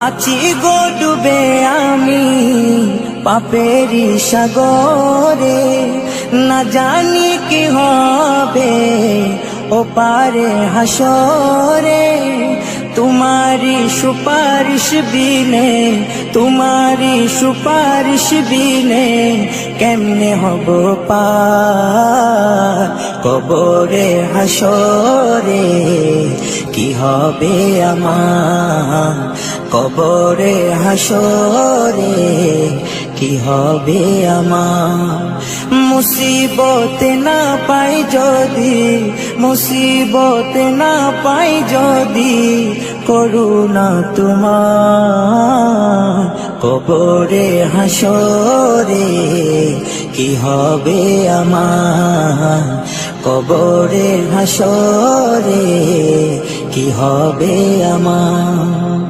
আছি গো ডুবে আমি পাপেরি সাগরে, না জানি কি হবে ও পারে হাসরে। তোমারি সুপারিশ বিনে, তোমারি সুপারিশ বিনে কেমনে হব পার কবরে হাসরে। কি হবে আমার কবরে হাসরে, কি হবে আমার। মুসিবতে না পাই যদি, মুসিবতে না পাই যদি করুণা তোমার কবরে হাসরে। কি হবে আমার কবরে হাসরে, কি হবে আমার।